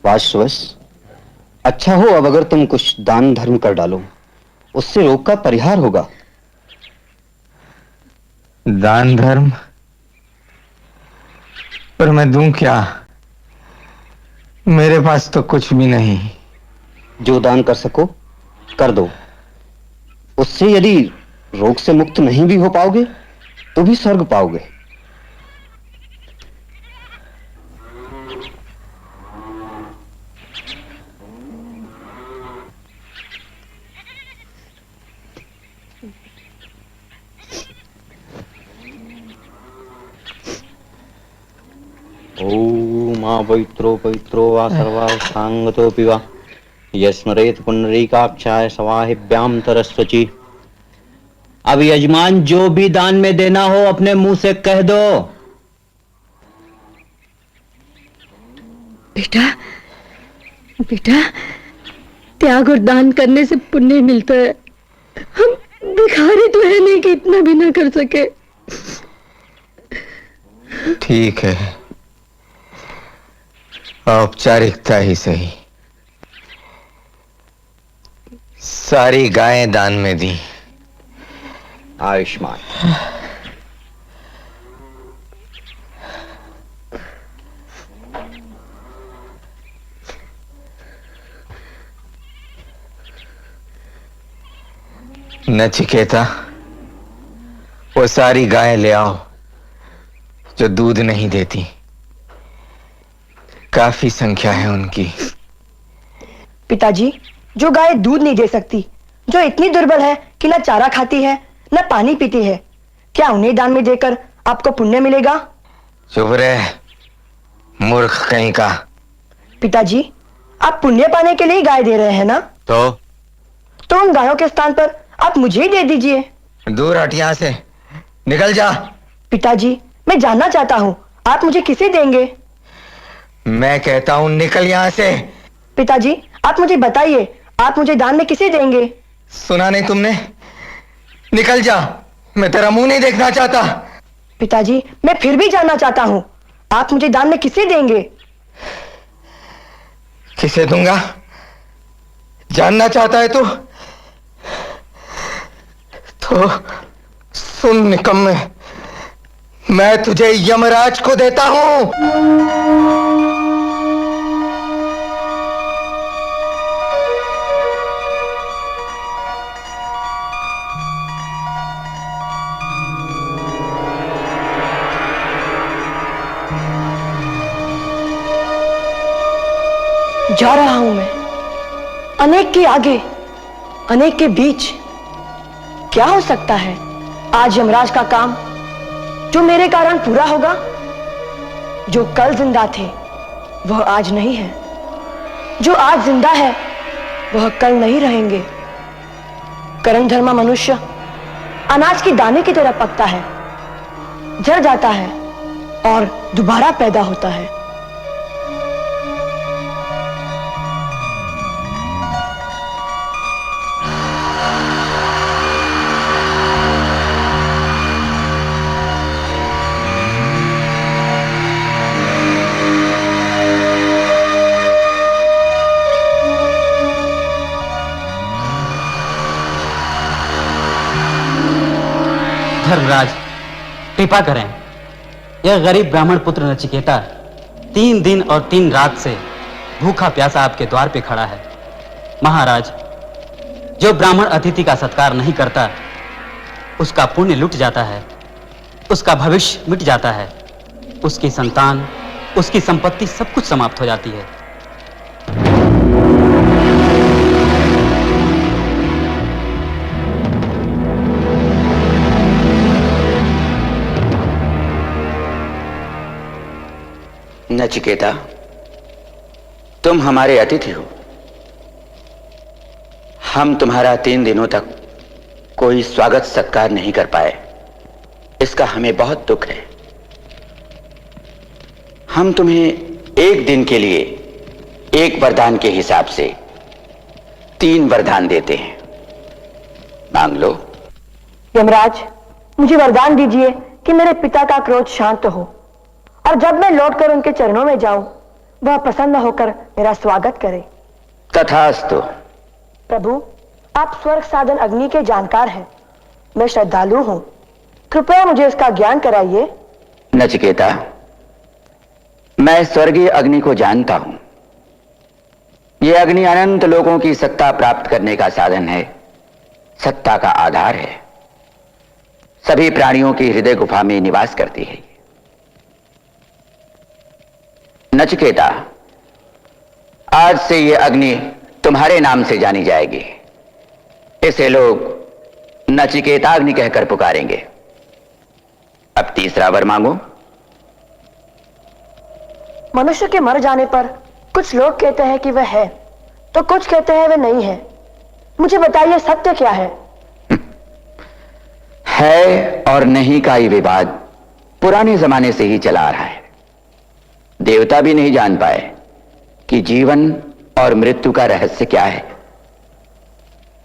वाशवश अच्छा हो अब अगर तुम कुछ दान धर्म कर डालो, उससे रोग का परिहार होगा। दान धर्म? पर मैं दूं क्या? मेरे पास तो कुछ भी नहीं। जो दान कर सको कर दो। उससे यदि रोग से मुक्त नहीं भी हो पाओगे तो भी स्वर्ग पाओगे। ओम पवित्रो पवित्रो वा सर्वा सांगतो पिवा यस्मरेत पुंडरीकाक्षाय सवाहिभ्याम तरस्वची। अब यजमान जो भी दान में देना हो अपने मुंह से कह दो। बेटा, बेटा, त्याग और दान करने से पुण्य मिलता है। हम भिखारी तो है नहीं कि इतना भी ना कर सके। ठीक है, औपचारिकता ही सही। सारी गायें दान में दी। आयुष्मान। नचिकेता, वो सारी गायें ले आओ जो दूध नहीं देती। काफी संख्या है उनकी। पिताजी, जो गाय दूध नहीं दे सकती, जो इतनी दुर्बल है कि न चारा खाती है न पानी पीती है, क्या उन्हें दान में देकर आपको पुण्य मिलेगा? चुप रहे, मूर्ख कहीं का। पिताजी, आप पुण्य पाने के लिए ही गाय दे रहे हैं ना? तो उन गायों के स्थान पर आप मुझे ही दे दीजिए। दूर हट यहां से, निकल जा। पिताजी, मैं जानना चाहता हूँ, आप मुझे किसे देंगे? मैं कहता हूं निकल यहां से। पिताजी, आप मुझे बताइए, आप मुझे दान में किसे देंगे? सुना नहीं तुमने? निकल जा, मैं तेरा मुंह नहीं देखना चाहता। पिताजी, मैं फिर भी जानना चाहता हूँ, आप मुझे दान में किसे देंगे? किसे दूंगा? जानना चाहता है तो सुन निकम्मे, मैं तुझे यमराज को देता हूं। जा रहा हूं मैं, अनेक के आगे, अनेक के बीच। क्या हो सकता है आज यमराज का काम जो मेरे कारण पूरा होगा? जो कल जिंदा थे वह आज नहीं है, जो आज जिंदा है वह कल नहीं रहेंगे। कर्म धर्मा मनुष्य अनाज की दाने की तरह पकता है, झड़ जाता है और दोबारा पैदा होता है। धर्मराज, कृपा करें। यह गरीब ब्राह्मण पुत्र नचिकेता 3 दिन और 3 रात से भूखा प्यासा आपके द्वार पे खड़ा है। महाराज, जो ब्राह्मण अतिथि का सत्कार नहीं करता उसका पुण्य लुट जाता है, उसका भविष्य मिट जाता है, उसकी संतान, उसकी संपत्ति सब कुछ समाप्त हो जाती है। नचिकेता, तुम हमारे अतिथि हो। हम तुम्हारा 3 दिनों तक कोई स्वागत सत्कार नहीं कर पाए, इसका हमें बहुत दुख है। हम तुम्हें 1 दिन के लिए 1 वरदान के हिसाब से 3 वरदान देते हैं, मांग लो। यमराज, मुझे वरदान दीजिए कि मेरे पिता का क्रोध शांत हो और जब मैं लौटकर उनके चरणों में जाऊं वह प्रसन्न होकर मेरा स्वागत करे। तथास्तु। प्रभु, आप स्वर्ग साधन अग्नि के जानकार हैं। मैं श्रद्धालु हूं, कृपया मुझे इसका ज्ञान कराइए। नचिकेता, मैं स्वर्गीय अग्नि को जानता हूं। यह अग्नि अनंत लोगों की सत्ता प्राप्त करने का साधन है, सत्ता का आधार है। सभी प्राणियों की हृदय गुफा में निवास करती है। नचिकेता, आज से यह अग्नि तुम्हारे नाम से जानी जाएगी। इसे लोग नचिकेताग्नि कहकर पुकारेंगे। अब तीसरा वर मांगो। मनुष्य के मर जाने पर कुछ लोग कहते हैं कि वह है, तो कुछ कहते हैं वह नहीं है। मुझे बताइए, सत्य क्या है? है और नहीं का ये विवाद पुराने जमाने से ही चला आ रहा है। देवता भी नहीं जान पाए कि जीवन और मृत्यु का रहस्य क्या है।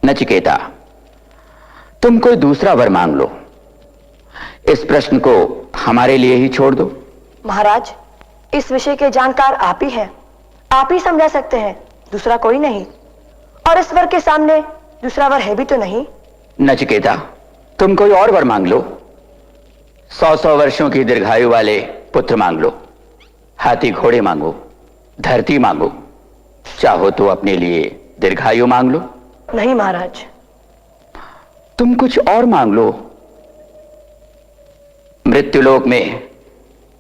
नचिकेता, तुम कोई दूसरा वर मांग लो। इस प्रश्न को हमारे लिए ही छोड़ दो। महाराज, इस विषय के जानकार आप ही हैं। आप ही समझा सकते हैं, दूसरा कोई नहीं। और इस वर के सामने दूसरा वर है भी तो नहीं। नचिकेता, तुम कोई और वर मांग लो। 100 वर्षों की दीर्घायु वाले पुत्र मांग लो, हाथी घोड़े मांगो, धरती मांगो, चाहो तो अपने लिए दीर्घायु मांग लो। नहीं महाराज। तुम कुछ और मांग लो। मृत्युलोक में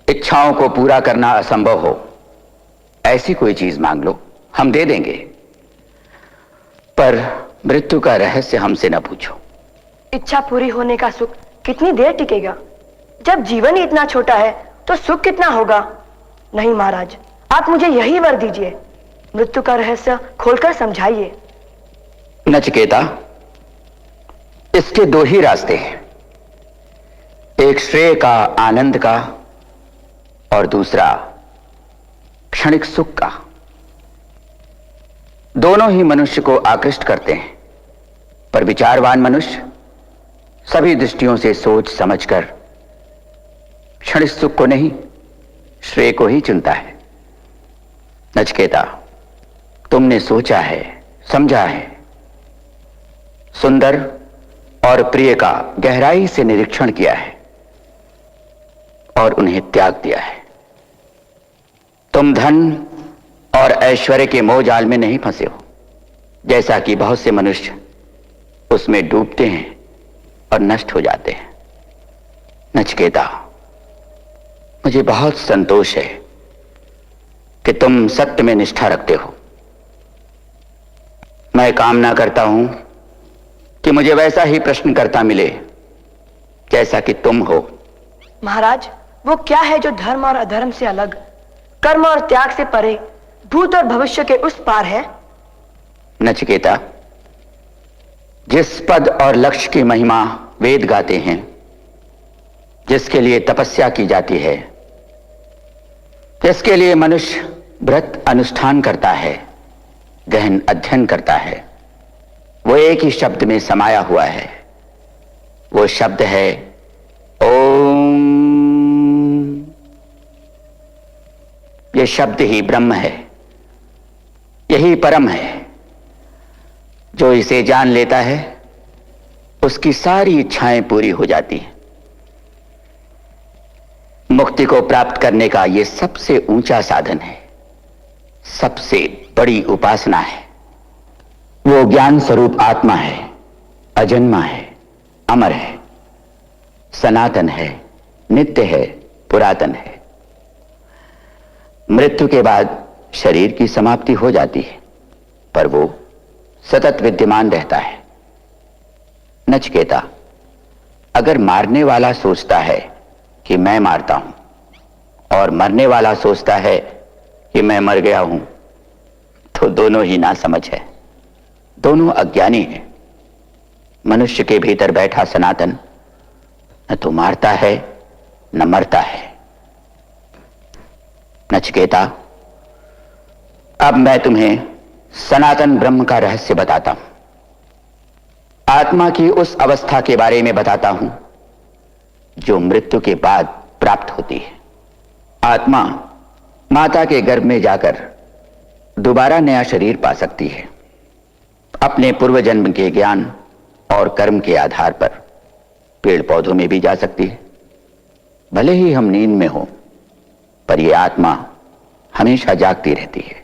इच्छाओं को पूरा करना असंभव हो, ऐसी कोई चीज मांग लो, हम दे देंगे। पर मृत्यु का रहस्य हमसे न पूछो। इच्छा पूरी होने का सुख कितनी देर टिकेगा? जब जीवन ही इतना छोटा है तो सुख कितना होगा? नहीं महाराज, आप मुझे यही वर दीजिए। मृत्यु का रहस्य खोलकर समझाइए। नचिकेता, इसके दो ही रास्ते हैं, एक श्रेय का, आनंद का, और दूसरा क्षणिक सुख का। दोनों ही मनुष्य को आकृष्ट करते हैं, पर विचारवान मनुष्य सभी दृष्टियों से सोच समझकर क्षणिक सुख को नहीं, श्रेय को ही चुनता है। नचिकेता, तुमने सोचा है, समझा है, सुंदर और प्रिय का गहराई से निरीक्षण किया है और उन्हें त्याग दिया है। तुम धन और ऐश्वर्य के मोह जाल में नहीं फंसे हो, जैसा कि बहुत से मनुष्य उसमें डूबते हैं और नष्ट हो जाते हैं। नचिकेता, मुझे बहुत संतोष है कि तुम सत्य में निष्ठा रखते हो। मैं कामना करता हूं कि मुझे वैसा ही प्रश्नकर्ता मिले जैसा कि तुम हो। महाराज, वो क्या है जो धर्म और अधर्म से अलग, कर्म और त्याग से परे, भूत और भविष्य के उस पार है? नचिकेता, जिस पद और लक्ष्य की महिमा वेद गाते हैं, जिसके लिए तपस्या की जाती है, जिसके लिए मनुष्य व्रत अनुष्ठान करता है, गहन अध्ययन करता है, वो एक ही शब्द में समाया हुआ है। वो शब्द है ओम। ये शब्द ही ब्रह्म है, यही परम है। जो इसे जान लेता है उसकी सारी इच्छाएं पूरी हो जाती हैं। मुक्ति को प्राप्त करने का यह सबसे ऊंचा साधन है, सबसे बड़ी उपासना है। वो ज्ञान स्वरूप आत्मा है, अजन्मा है, अमर है, सनातन है, नित्य है, पुरातन है। मृत्यु के बाद शरीर की समाप्ति हो जाती है, पर वो सतत विद्यमान रहता है। नचिकेता, अगर मारने वाला सोचता है कि मैं मारता हूं और मरने वाला सोचता है कि मैं मर गया हूं, तो दोनों ही नासमझ है, दोनों अज्ञानी हैं। मनुष्य के भीतर बैठा सनातन न तो मारता है न मरता है। नचिकेता, अब मैं तुम्हें सनातन ब्रह्म का रहस्य बताता हूं, आत्मा की उस अवस्था के बारे में बताता हूं जो मृत्यु के बाद प्राप्त होती है। आत्मा माता के गर्भ में जाकर दोबारा नया शरीर पा सकती है। अपने पूर्व जन्म के ज्ञान और कर्म के आधार पर पेड़ पौधों में भी जा सकती है। भले ही हम नींद में हो, पर यह आत्मा हमेशा जागती रहती है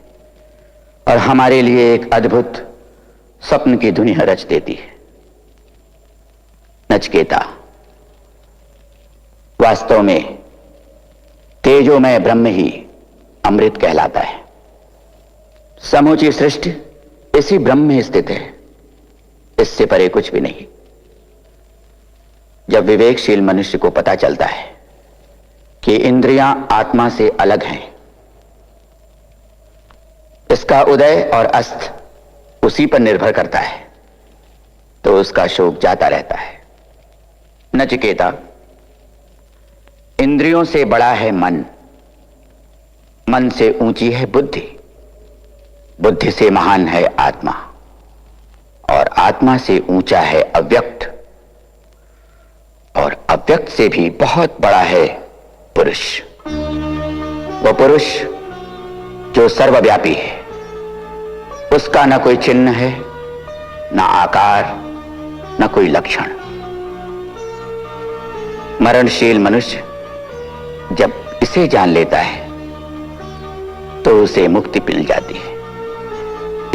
और हमारे लिए एक अद्भुत स्वप्न की दुनिया रच देती है। नचिकेता, वास्तव में तेजोमय ब्रह्म ही अमृत कहलाता है। समूची सृष्टि इसी ब्रह्म में स्थित है, इससे परे कुछ भी नहीं। जब विवेकशील मनुष्य को पता चलता है कि इंद्रियां आत्मा से अलग हैं, इसका उदय और अस्त उसी पर निर्भर करता है, तो उसका शोक जाता रहता है। नचिकेता, इंद्रियों से बड़ा है मन, मन से ऊंची है बुद्धि, बुद्धि से महान है आत्मा, और आत्मा से ऊंचा है अव्यक्त, और अव्यक्त से भी बहुत बड़ा है पुरुष। वो पुरुष जो सर्वव्यापी है, उसका न कोई चिन्ह है, न आकार, न कोई लक्षण। मरणशील मनुष्य जब इसे जान लेता है तो उसे मुक्ति मिल जाती है।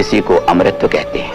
इसी को अमृतत्व कहते हैं।